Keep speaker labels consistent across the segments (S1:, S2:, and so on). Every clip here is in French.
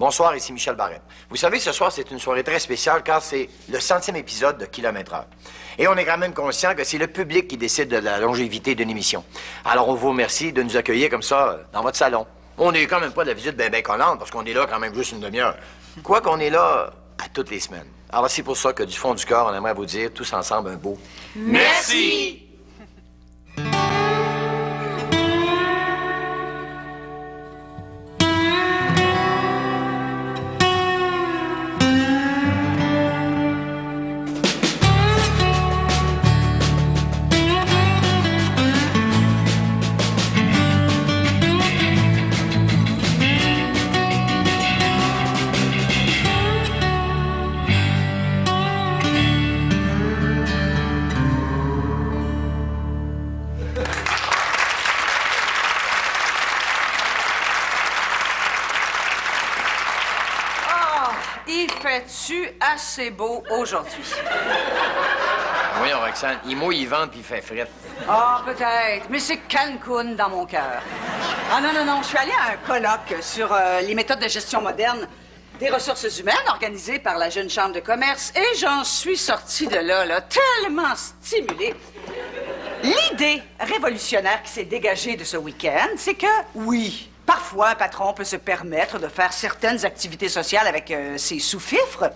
S1: Bonsoir, ici Michel Barrette. Vous savez, ce soir, c'est une soirée très spéciale car c'est le 100e épisode de Kilomètre-Heure. Et on est quand même conscient que c'est le public qui décide de la longévité d'une émission. Alors, on vous remercie de nous accueillir comme ça dans votre salon. On n'est quand même pas de la visite ben collante parce qu'on est là quand même juste une demi-heure. Quoi qu'on est là à toutes les semaines. Alors, c'est pour ça que du fond du cœur, on aimerait vous dire tous ensemble un beau
S2: merci!
S3: Fais-tu assez beau aujourd'hui?
S1: Voyons, Roxane, il mouille, il vente puis il fait frette.
S3: Ah, peut-être, mais c'est Cancun dans mon cœur. Ah non, je suis allée à un colloque sur les méthodes de gestion moderne des ressources humaines organisé par la Jeune Chambre de commerce et j'en suis sortie de là, tellement stimulée. L'idée révolutionnaire qui s'est dégagée de ce week-end, c'est que, oui, parfois, un patron peut se permettre de faire certaines activités sociales avec ses sous-fifres,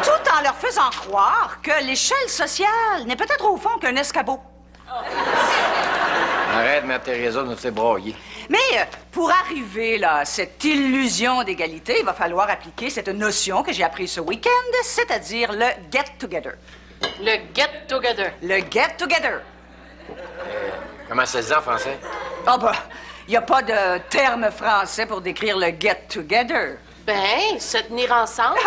S3: tout en leur faisant croire que l'échelle sociale n'est peut-être au fond qu'un escabeau.
S1: Arrête, Mère Teresa, de nous faire broyer.
S3: Mais pour arriver là, à cette illusion d'égalité, il va falloir appliquer cette notion que j'ai apprise ce week-end, c'est-à-dire le get-together.
S2: Le get-together.
S3: Le get-together.
S1: Comment ça se dit en français?
S3: Ah ben, il n'y a pas de terme français pour décrire le get-together.
S2: Ben, se tenir ensemble.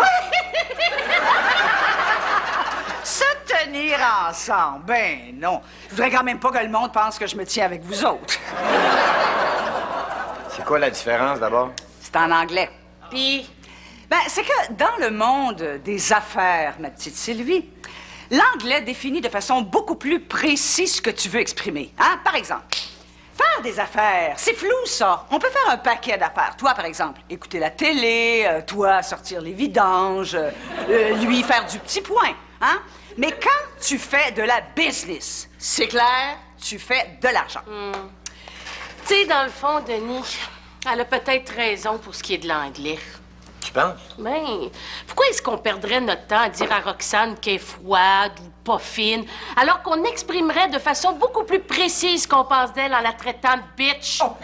S3: Se tenir ensemble? Ben non. Je voudrais quand même pas que le monde pense que je me tiens avec vous autres.
S1: C'est quoi la différence, d'abord?
S3: C'est en anglais.
S2: Puis,
S3: Ben, c'est que dans le monde des affaires, ma petite Sylvie, l'anglais définit de façon beaucoup plus précise ce que tu veux exprimer. Hein? Par exemple, faire des affaires, c'est flou, ça. On peut faire un paquet d'affaires. Toi, par exemple, écouter la télé, toi, sortir les vidanges, lui faire du petit point. Hein? Mais quand tu fais de la business, c'est clair, tu fais de l'argent.
S2: tu sais, dans le fond, Denis, elle a peut-être raison pour ce qui est de l'anglais.
S1: Tu penses?
S2: Ben, pourquoi est-ce qu'on perdrait notre temps à dire à Roxane qu'elle est froide ou pas fine, alors qu'on exprimerait de façon beaucoup plus précise qu'on pense d'elle en la traitant de bitch?
S3: Oh.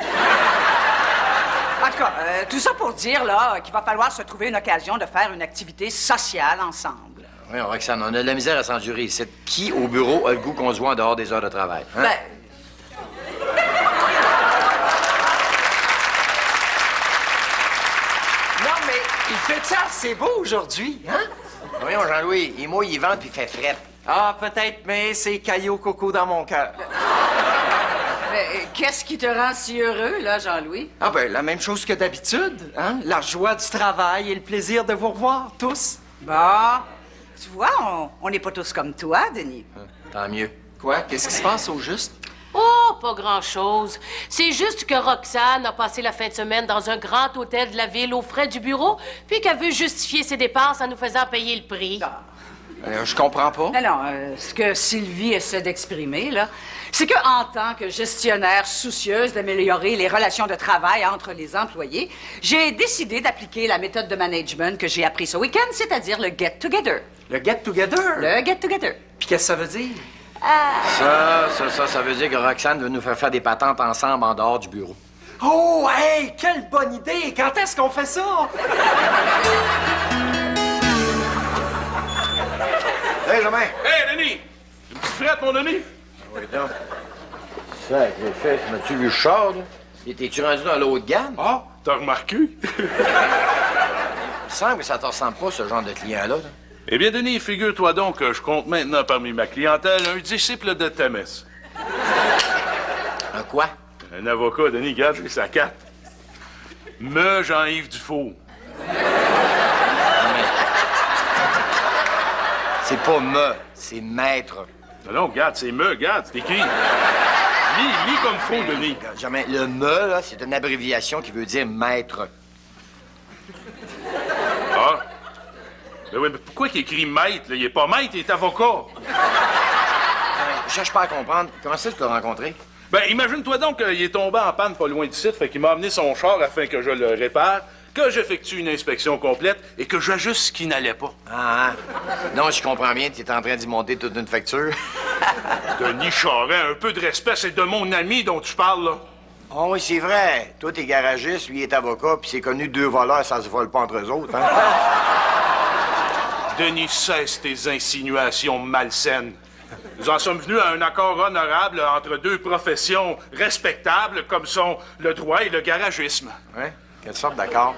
S3: En tout cas, tout ça pour dire, là, qu'il va falloir se trouver une occasion de faire une activité sociale ensemble.
S1: Oui, Roxane, on a de la misère à s'endurer ici. Qui, au bureau, a le goût qu'on se voit en dehors des heures de travail? Hein?
S3: Ben...
S4: Non, mais il fait ça assez beau aujourd'hui, hein?
S1: Voyons, Jean-Louis, il mouille, il vente puis il fait frette.
S4: Ah, peut-être, mais c'est caillou coco dans mon cœur.
S3: Mais qu'est-ce qui te rend si heureux, là, Jean-Louis?
S4: Ah ben, la même chose que d'habitude, hein? La joie du travail et le plaisir de vous revoir, tous.
S3: Bah, tu vois, on n'est pas tous comme toi, Denis.
S1: Tant mieux.
S4: Quoi? Qu'est-ce qui se passe au juste?
S2: Oh, pas grand-chose. C'est juste que Roxane a passé la fin de semaine dans un grand hôtel de la ville aux frais du bureau, puis qu'elle veut justifier ses dépenses en nous faisant payer le prix.
S3: Ah.
S4: Je comprends pas.
S3: Non, ce que Sylvie essaie d'exprimer, là, c'est qu'en tant que gestionnaire soucieuse d'améliorer les relations de travail entre les employés, j'ai décidé d'appliquer la méthode de management que j'ai appris ce week-end, c'est-à-dire le get-together.
S4: Le get-together?
S3: Le get-together.
S4: Puis qu'est-ce que ça veut dire?
S1: Ça veut dire que Roxane veut nous faire des patentes ensemble en dehors du bureau.
S4: Oh, hey, quelle bonne idée! Quand est-ce qu'on fait ça?
S1: Hey, Romain!
S5: Hey, Denis! Une petite frette, mon Denis?
S1: Oui, donc. Sacrifice, m'as-tu vu le char, là? T'es-tu rendu dans l'eau de gamme?
S5: Ah, t'as remarqué?
S1: Il me semble que ça te ressemble pas, ce genre de client-là. Là.
S5: Eh bien, Denis, figure-toi donc que je compte maintenant parmi ma clientèle un disciple de Thémis.
S1: Un quoi?
S5: Un avocat, Denis, regarde, j'ai sa carte. Me Jean-Yves Dufault.
S1: C'est pas me, c'est maître.
S5: Non, regarde, c'est me, regarde, c'est écrit. Lis comme faut, Denis.
S1: Jamais. Le me, là, c'est une abréviation qui veut dire maître.
S5: Ben oui, mais pourquoi il écrit maître, là? Il est pas maître, il est avocat.
S1: Je cherche pas à comprendre. Comment ça, tu l'as rencontré?
S5: Ben, imagine-toi donc qu'il est tombé en panne pas loin d'ici, fait qu'il m'a amené son char afin que je le répare, que j'effectue une inspection complète et que j'ajuste ce qui n'allait pas.
S1: Ah, non, je comprends bien, tu es en train d'y monter toute une facture.
S5: Denis Charest, un peu de respect, c'est de mon ami dont tu parles, là.
S1: Oh oui, c'est vrai. Toi, t'es garagiste, lui, il est avocat, puis c'est connu 2 voleurs, ça se vole pas entre eux autres, hein?
S5: Denis, cesse tes insinuations malsaines. Nous en sommes venus à un accord honorable entre 2 professions respectables comme sont le droit et le garagisme.
S1: Ouais? Quelle sorte d'accord?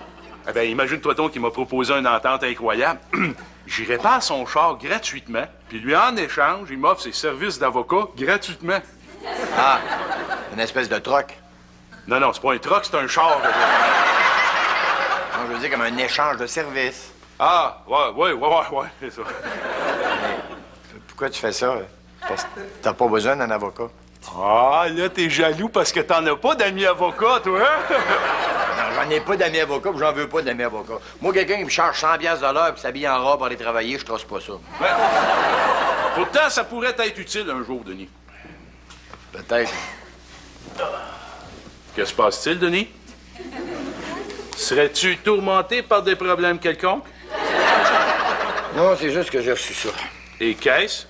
S5: Eh bien, imagine-toi donc qu'il m'a proposé une entente incroyable. J'y répare son char gratuitement, puis lui, en échange, il m'offre ses services d'avocat gratuitement.
S1: Ah, une espèce de troc.
S5: Non, non, c'est pas un truck, c'est un char.
S1: Non, je veux dire comme un échange de services.
S5: Ah, ouais, c'est ça.
S1: Pourquoi tu fais ça? Parce que t'as pas besoin d'un avocat.
S5: Ah, là, t'es jaloux parce que t'en as pas d'amis avocats, toi, hein?
S1: Non, j'en ai pas d'amis avocats, puis j'en veux pas d'amis avocats. Moi, quelqu'un qui me charge 100$ de l'heure puis s'habille en robe pour aller travailler, je trosse pas ça.
S5: Ouais. Pourtant, ça pourrait être utile un jour, Denis.
S1: Peut-être.
S5: Que se passe-t-il, Denis? Serais-tu tourmenté par des problèmes quelconques?
S1: Non, c'est juste que j'ai reçu ça.
S5: Et qu'est-ce?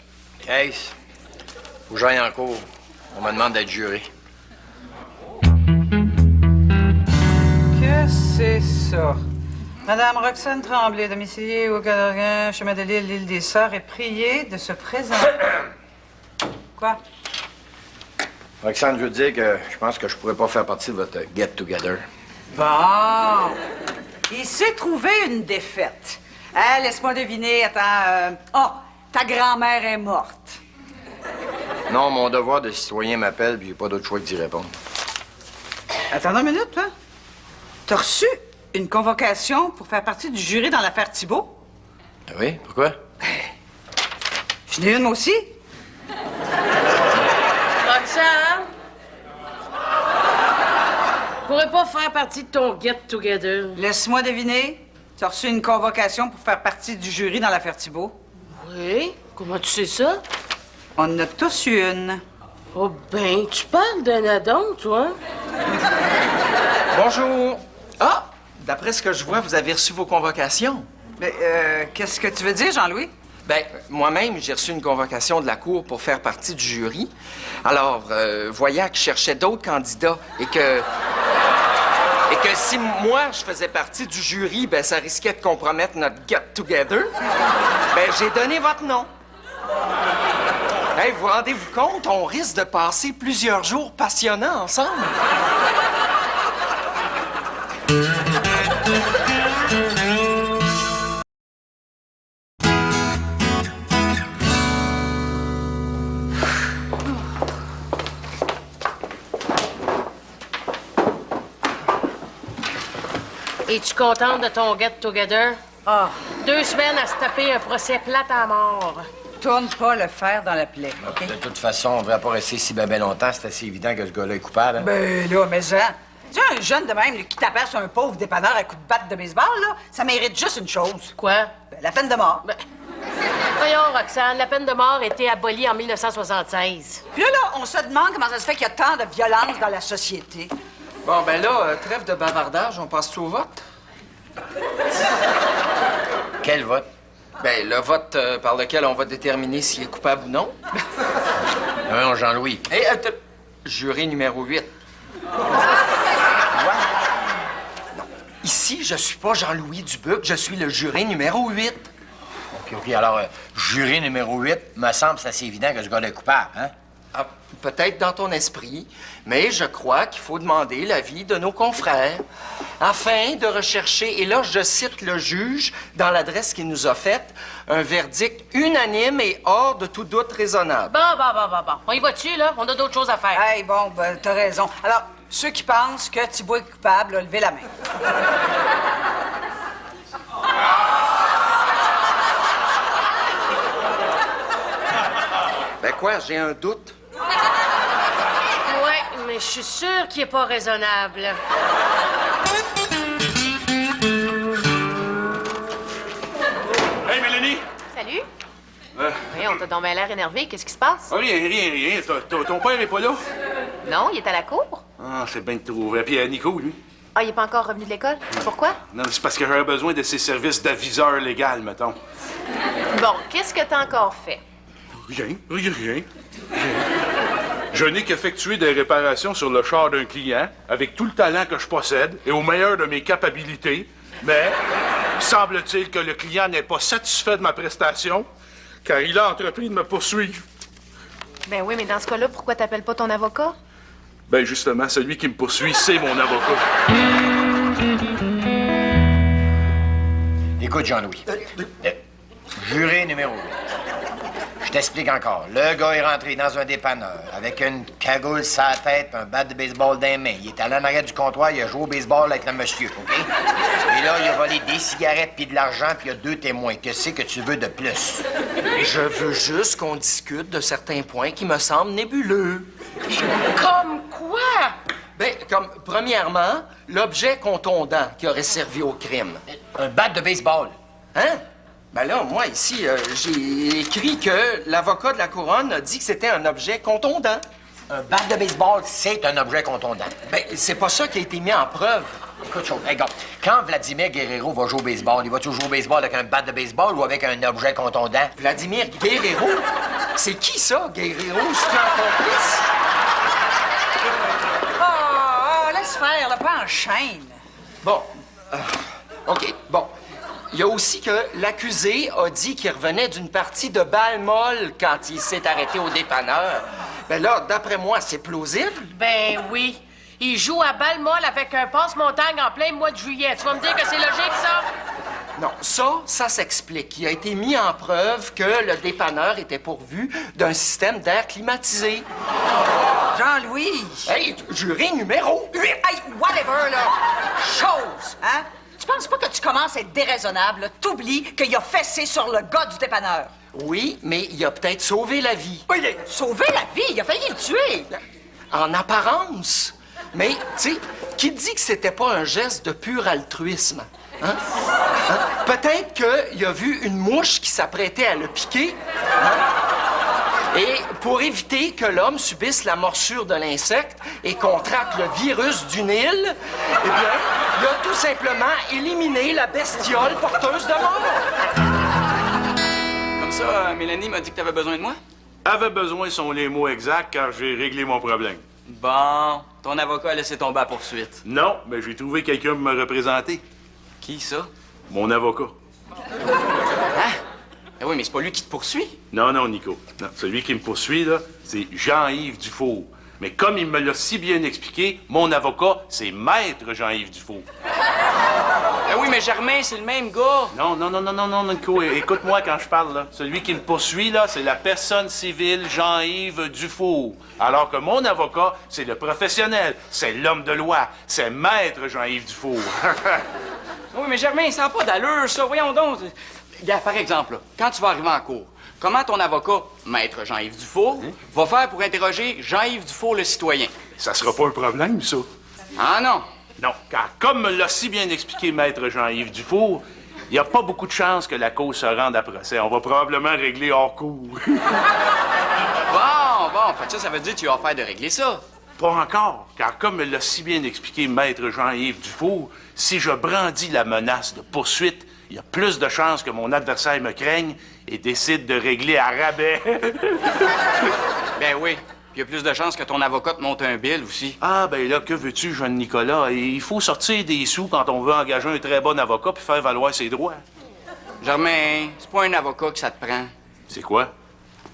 S1: Qu'est-ce? Faut que j'aille en cours. On me demande d'être juré.
S3: Que c'est ça? Madame Roxane Tremblay, domiciliée au Galerin, chemin de l'île des Sœurs, est priée de se présenter. Quoi?
S1: Roxane, je veux dire que je pense que je pourrais pas faire partie de votre get-together.
S3: Bon. Il s'est trouvé une défaite. Hein, laisse-moi deviner. Attends. Oh, ta grand-mère est morte.
S1: Non, mon devoir de citoyen m'appelle, puis j'ai pas d'autre choix que d'y répondre.
S3: Attends une minute, toi. T'as reçu une convocation pour faire partie du jury dans l'affaire Thibault?
S1: Ah oui? Pourquoi?
S3: Je n'ai une, moi aussi.
S2: Roxane? Je pourrais pas faire partie de ton get-together.
S3: Laisse-moi deviner. T'as reçu une convocation pour faire partie du jury dans l'affaire Thibault?
S2: Oui? Comment tu sais ça?
S3: On en a tous eu une.
S2: Oh ben, tu parles d'un addon, toi?
S4: Bonjour. Ah, d'après ce que je vois, vous avez reçu vos convocations.
S3: Mais, qu'est-ce que tu veux dire, Jean-Louis?
S4: Ben, moi-même, j'ai reçu une convocation de la Cour pour faire partie du jury. Alors, voyant que je cherchais d'autres candidats et que si moi, je faisais partie du jury, ben, ça risquait de compromettre notre get-together, ben, j'ai donné votre nom. Hey, vous rendez-vous compte? On risque de passer plusieurs jours passionnants ensemble.
S2: Es-tu contente de ton get-together?
S3: Ah,
S2: 2 semaines à se taper un procès plate à mort.
S3: tourne pas le fer dans la plaie, OK?
S1: De toute façon, on devrait pas rester si ben longtemps. C'est assez évident que ce gars-là est coupable. Hein?
S3: Ben là, mais ça... Tu sais, un jeune de même là, qui tape sur un pauvre dépanneur à coups de batte de baseball, là, ça mérite juste une chose.
S2: Quoi?
S3: Ben, la peine de mort.
S2: Ben, voyons, Roxane, la peine de mort a été abolie en 1976.
S3: Puis là, on se demande comment ça se fait qu'il y a tant de violence dans la société.
S4: Bon, ben là, trêve de bavardage, on passe tout au vote?
S1: Quel vote?
S4: Ben, le vote par lequel on va déterminer s'il est coupable ou non.
S1: Non, Jean-Louis.
S4: Et jury numéro 8. Non. Ici, je suis pas Jean-Louis Dubuc, je suis le jury numéro 8.
S1: OK. Alors, jury numéro 8, me semble c'est assez évident que ce gars-là est coupable, hein?
S4: Ah, peut-être dans ton esprit, mais je crois qu'il faut demander l'avis de nos confrères afin de rechercher, et là, je cite le juge dans l'adresse qu'il nous a faite, un verdict unanime et hors de tout doute raisonnable.
S2: Bon. On y va-tu, là? On a d'autres choses à faire.
S3: Hey, bon, ben, t'as raison. Alors, ceux qui pensent que Thibault est coupable, là, levez la main.
S4: Ben quoi, j'ai un doute?
S2: Ouais, mais je suis sûre qu'il est pas raisonnable.
S5: Hey,
S6: T'as donc bien l'air énervé. Qu'est-ce qui se passe?
S5: Ah, rien. Ton père est pas là?
S6: Non, il est à la cour.
S5: Ah, c'est bien de trouver. Puis Nico, lui?
S6: Ah, il est pas encore revenu de l'école? Pourquoi?
S5: Non, c'est parce que j'aurais besoin de ses services d'aviseur légal, mettons.
S6: Bon, qu'est-ce que t'as encore fait?
S5: Rien. Je n'ai qu'effectué des réparations sur le char d'un client avec tout le talent que je possède et au meilleur de mes capacités, mais semble-t-il que le client n'est pas satisfait de ma prestation car il a entrepris de me poursuivre.
S6: Ben oui, mais dans ce cas-là, pourquoi t'appelles pas ton avocat?
S5: Ben justement, celui qui me poursuit, c'est mon avocat.
S1: Écoute, Jean-Louis. Juré numéro 8. Je t'explique encore. Le gars est rentré dans un dépanneur avec une cagoule sur la tête et un bat de baseball dans les mains. Il est allé en arrière du comptoir, il a joué au baseball avec le monsieur, OK? Et là, il a volé des cigarettes puis de l'argent, puis il y a 2 témoins. Qu'est-ce que tu veux de plus?
S4: Je veux juste qu'on discute de certains points qui me semblent nébuleux.
S2: Comme quoi?
S4: Ben, comme, premièrement, l'objet contondant qui aurait servi au crime.
S1: Un bat de baseball.
S4: Hein? Ben là, moi, ici, j'ai écrit que l'avocat de la couronne a dit que c'était un objet contondant.
S1: Un bat de baseball, c'est un objet contondant.
S4: Ben, c'est pas ça qui a été mis en preuve.
S1: Écoute, chose, regarde, quand Vladimir Guerrero va jouer au baseball, il va-tu jouer au baseball avec un bat de baseball ou avec un objet contondant?
S4: Vladimir Guerrero? C'est qui ça, Guerrero? C'est un complice?
S3: Laisse faire, là, pas en chaîne.
S4: Bon, OK, bon. Il y a aussi que l'accusé a dit qu'il revenait d'une partie de balle molle quand il s'est arrêté au dépanneur. Ben là, d'après moi, c'est plausible.
S2: Ben oui. Il joue à balle molle avec un passe-montagne en plein mois de juillet. Tu vas me dire que c'est logique, ça?
S4: Non, ça s'explique. Il a été mis en preuve que le dépanneur était pourvu d'un système d'air climatisé.
S3: Jean-Louis!
S4: Hey, juré numéro 8!
S3: Hey, whatever, là! Chose, hein? Tu penses pas que tu commences à être déraisonnable, là? T'oublies qu'il a fessé sur le gars du dépanneur.
S4: Oui, mais il a peut-être sauvé la vie.
S3: Oui, il a sauvé la vie, il a failli le tuer.
S4: En apparence. Mais, tu sais, qui dit que c'était pas un geste de pur altruisme? Hein? Peut-être qu'il a vu une mouche qui s'apprêtait à le piquer. Hein? Et pour éviter que l'homme subisse la morsure de l'insecte et contracte le virus du Nil, eh bien, il a tout simplement éliminé la bestiole porteuse de mort.
S7: Comme ça, Mélanie m'a dit que t'avais besoin de moi?
S5: Avait besoin sont les mots exacts car j'ai réglé mon problème.
S7: Bon, ton avocat a laissé tomber la poursuite.
S5: Non, mais j'ai trouvé quelqu'un pour me représenter.
S7: Qui, ça?
S5: Mon avocat.
S7: Hein? Eh oui, mais c'est pas lui qui te poursuit.
S5: Non, Nico. Non, celui qui me poursuit, là, c'est Jean-Yves Dufour. Mais comme il me l'a si bien expliqué, mon avocat, c'est Maître Jean-Yves Dufour.
S7: Eh oui, mais Germain, c'est le même gars.
S5: Non, Nico, écoute-moi quand je parle, là. Celui qui me poursuit, là, c'est la personne civile Jean-Yves Dufour. Alors que mon avocat, c'est le professionnel, c'est l'homme de loi, c'est Maître Jean-Yves Dufour.
S7: Oui, mais Germain, ça n'a pas d'allure, ça. Voyons donc. Regarde, par exemple, là, quand tu vas arriver en cour, comment ton avocat, Maître Jean-Yves Dufour, va faire pour interroger Jean-Yves Dufour, le citoyen?
S5: Ça sera pas un problème, ça.
S7: Ah non.
S5: Non, car comme me l'a si bien expliqué Maître Jean-Yves Dufour, il n'y a pas beaucoup de chances que la cause se rende à procès. On va probablement régler hors cours.
S7: Bon, fait que ça veut dire que tu as affaire de régler ça.
S5: Pas encore, car comme me l'a si bien expliqué Maître Jean-Yves Dufour, si je brandis la menace de poursuite, il y a plus de chances que mon adversaire me craigne et décide de régler à rabais.
S7: Ben oui. Puis il y a plus de chances que ton avocat te monte un bill aussi.
S5: Ah, ben là, que veux-tu, jeune Nicolas? Il faut sortir des sous quand on veut engager un très bon avocat puis faire valoir ses droits.
S7: Germain, c'est pas un avocat que ça te prend.
S5: C'est quoi?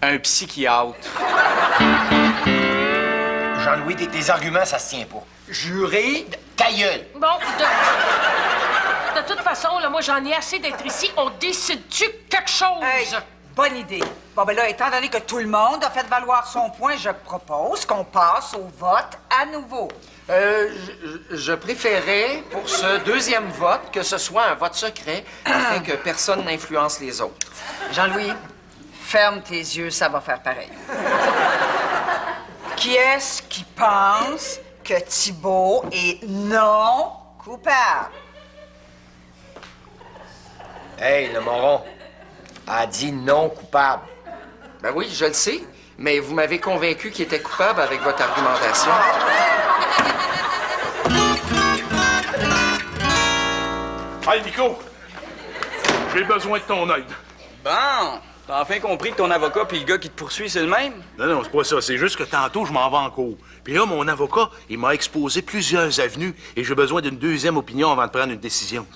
S7: Un psychiatre.
S1: Jean-Louis, tes arguments, ça se tient pas.
S4: Juré,
S1: Ta gueule!
S2: Bon, de toute façon, là, moi, j'en ai assez d'être ici. On décide-tu quelque chose?
S3: Hey, bonne idée. Bon, ben là, étant donné que tout le monde a fait valoir son point, je propose qu'on passe au vote à nouveau.
S4: je préférais, pour ce deuxième vote, que ce soit un vote secret afin que personne n'influence les autres.
S3: Jean-Louis, ferme tes yeux, ça va faire pareil. Qui est-ce qui pense que Thibault est non coupable?
S1: Hey, le moron a dit non coupable.
S4: Ben oui, je le sais, mais vous m'avez convaincu qu'il était coupable avec votre argumentation.
S5: Hey, Nico! J'ai besoin de ton aide.
S7: Bon, t'as enfin compris que ton avocat puis le gars qui te poursuit, c'est le même?
S5: Non, c'est pas ça. C'est juste que tantôt, je m'en vais en cours. Puis là, mon avocat, il m'a exposé plusieurs avenues et j'ai besoin d'une deuxième opinion avant de prendre une décision.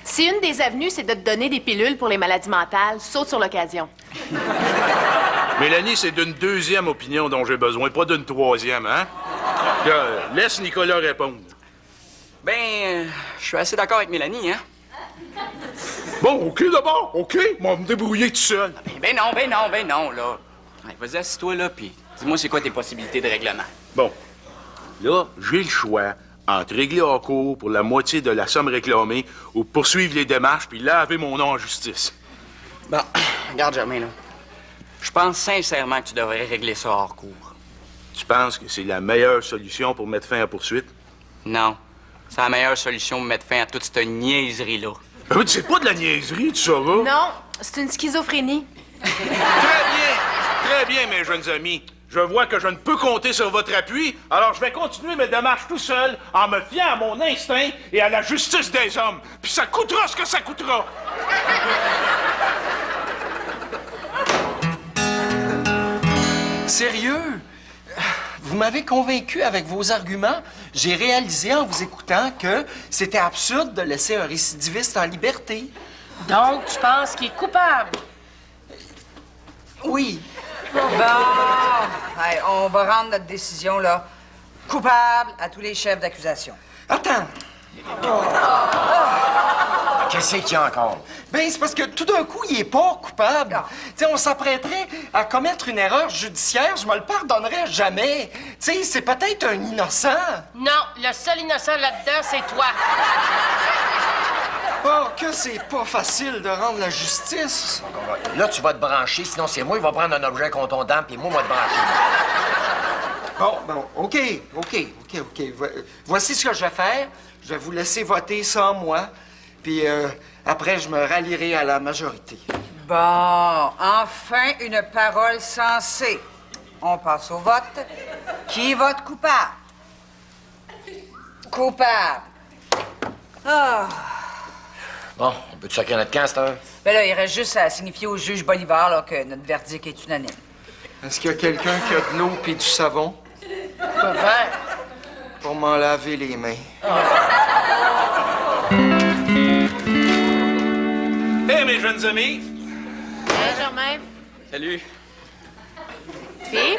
S6: Si une des avenues, c'est de te donner des pilules pour les maladies mentales, saute sur l'occasion.
S5: Mélanie, c'est d'une deuxième opinion dont j'ai besoin, pas d'une troisième, hein? Laisse Nicolas répondre.
S7: Ben, je suis assez d'accord avec Mélanie, hein?
S5: Bon, OK d'abord, OK. Moi, me débrouiller tout seul.
S7: Ben non, là. Allez, vas-y, assis-toi, là, puis dis-moi c'est quoi tes possibilités de règlement.
S5: Bon, là, j'ai le choix entre régler en cours pour la moitié de la somme réclamée ou poursuivre les démarches puis laver mon nom en justice.
S7: Bon, regarde, Germain, là. Je pense sincèrement que tu devrais régler ça hors cours.
S5: Tu penses que c'est la meilleure solution pour mettre fin à la poursuite?
S7: Non. C'est la meilleure solution pour mettre fin à toute cette niaiserie-là.
S5: Ben oui, c'est pas de la niaiserie, tu sauras.
S6: Non, c'est une schizophrénie.
S5: Très bien, mes jeunes amis. Je vois que je ne peux compter sur votre appui, alors je vais continuer mes démarches tout seul en me fiant à mon instinct et à la justice des hommes. Puis ça coûtera ce que ça coûtera.
S4: Sérieux? Vous m'avez convaincu avec vos arguments. J'ai réalisé en vous écoutant que c'était absurde de laisser un récidiviste en liberté.
S2: Donc, tu penses qu'il est coupable?
S4: Oui.
S3: Bon, hey, on va rendre notre décision, là. Coupable à tous les chefs d'accusation.
S4: Attends.
S1: Qu'est-ce qu'il y a encore?
S4: Ben, c'est parce que tout d'un coup, il est pas coupable. Tu sais, on s'apprêterait à commettre une erreur judiciaire, je me le pardonnerais jamais. Tu sais, c'est peut-être un innocent.
S2: Non, le seul innocent là-dedans, c'est toi.
S4: Oh, que c'est pas facile de rendre la justice.
S1: Là, tu vas te brancher, sinon c'est moi qui va prendre un objet contondant, puis moi, te brancher.
S4: Bon, OK. Voici ce que je vais faire. Je vais vous laisser voter sans moi, puis après, je me rallierai à la majorité.
S3: Bon, enfin une parole sensée. On passe au vote. Qui vote coupable? Coupable. Ah.
S1: Bon, on peut-tu sacrer notre camp, cette heure?
S3: Ben là, il reste juste à signifier au juge Bolivar là, que notre verdict est unanime.
S4: Est-ce qu'il y a quelqu'un qui a de l'eau puis du savon?
S2: Quoi faire?
S4: Pour m'en laver les mains.
S5: Hé, mes jeunes amis!
S6: Hey, Germain.
S7: Salut.
S6: Puis?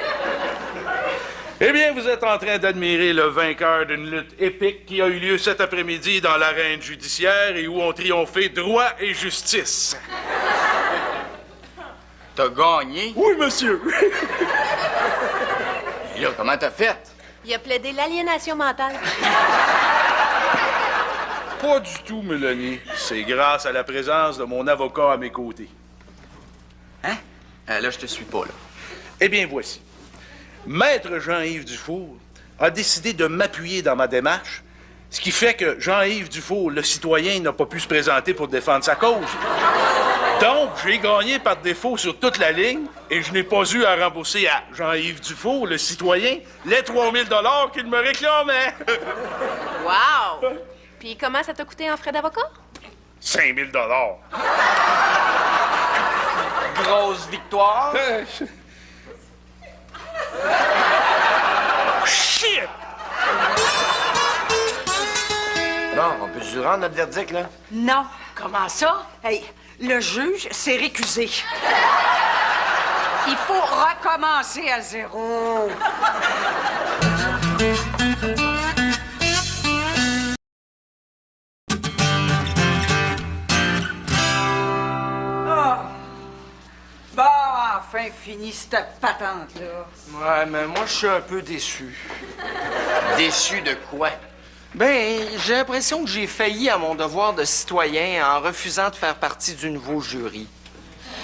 S5: Eh bien, vous êtes en train d'admirer le vainqueur d'une lutte épique qui a eu lieu cet après-midi dans l'arène judiciaire et où ont triomphé droit et justice.
S7: T'as gagné?
S5: Oui, monsieur!
S7: Et là, comment t'as fait?
S6: Il a plaidé l'aliénation mentale.
S5: Pas du tout, Mélanie. C'est grâce à la présence de mon avocat à mes côtés.
S7: Hein? Là, je te suis pas, là.
S5: Eh bien, voici. Maître Jean-Yves Dufour a décidé de m'appuyer dans ma démarche, ce qui fait que Jean-Yves Dufour, le citoyen, n'a pas pu se présenter pour défendre sa cause. Donc, j'ai gagné par défaut sur toute la ligne et je n'ai pas eu à rembourser à Jean-Yves Dufour, le citoyen, les 3 000 $ qu'il me réclamait.
S6: Wow! Puis comment ça t'a coûté en frais d'avocat?
S5: 5 000 $.
S7: Grosse victoire.
S5: Shit!
S1: Bon, on peut-tu rendre notre verdict, là?
S3: Non.
S2: Comment ça?
S3: Hey, le juge s'est récusé. Il faut recommencer à zéro. Ah. Bon, enfin fini cette patente-là.
S4: Ouais, mais moi, je suis un peu déçu.
S1: Déçu de quoi?
S4: Ben, j'ai l'impression que j'ai failli à mon devoir de citoyen en refusant de faire partie du nouveau jury.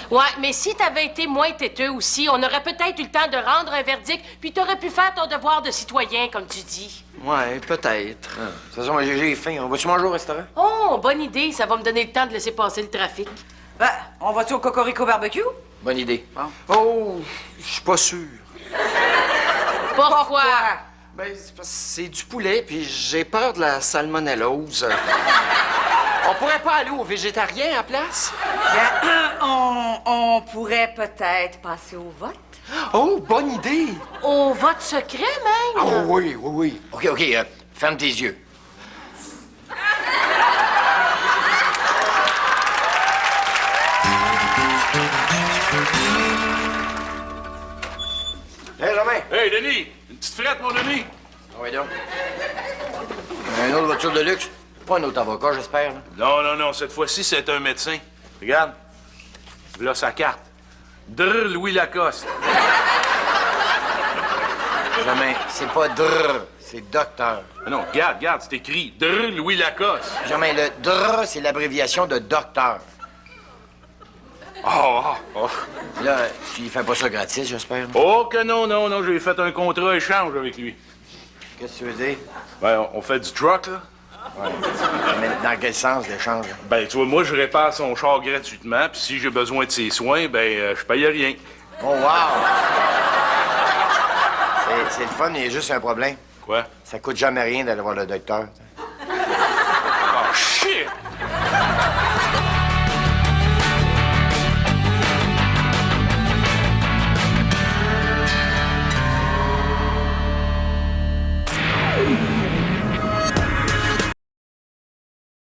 S2: Ouais, mais si t'avais été moins têteux aussi, on aurait peut-être eu le temps de rendre un verdict, puis t'aurais pu faire ton devoir de citoyen, comme tu dis.
S4: Ouais, peut-être.
S1: De toute façon, j'ai faim. On va-tu manger au restaurant?
S2: Oh, bonne idée. Ça va me donner le temps de laisser passer le trafic.
S3: Ben, on va-tu au Cocorico Barbecue?
S1: Bonne idée.
S4: Oh, je suis pas sûr.
S2: Pourquoi?
S4: Ben, c'est parce que c'est du poulet, puis j'ai peur de la salmonellose. On pourrait pas aller au végétarien à place?
S3: Bien, on pourrait peut-être passer au vote.
S4: Oh, bonne idée!
S2: Au vote secret, même?
S4: Oh oui, oui, oui.
S1: OK, ferme tes yeux. Hé, Germain!
S5: Hey, Denis! Une petite frette, mon Denis!
S1: Ah oui, donc. Une autre voiture de luxe? Pas un autre avocat, j'espère. Là.
S5: Non, cette fois-ci, c'est un médecin. Regarde. Là, sa carte. Drr Louis Lacoste.
S1: Germain, c'est pas drrr, c'est docteur.
S5: Ah non, regarde, c'est écrit Drr Louis Lacoste.
S1: Germain, le drrr, c'est l'abréviation de docteur.
S5: Oh.
S1: Là, tu fais pas ça gratis, j'espère.
S5: Oh que non, j'ai fait un contrat échange avec lui.
S1: Qu'est-ce que tu veux dire?
S5: Ben, on fait du truck, là.
S1: Ouais. Mais dans quel sens l'échange?
S5: Ben, tu vois, moi, je répare son char gratuitement, puis si j'ai besoin de ses soins, ben, je paye rien.
S1: Oh, wow! C'est le fun, mais il y a juste un problème.
S5: Quoi?
S1: Ça coûte jamais rien d'aller voir le docteur.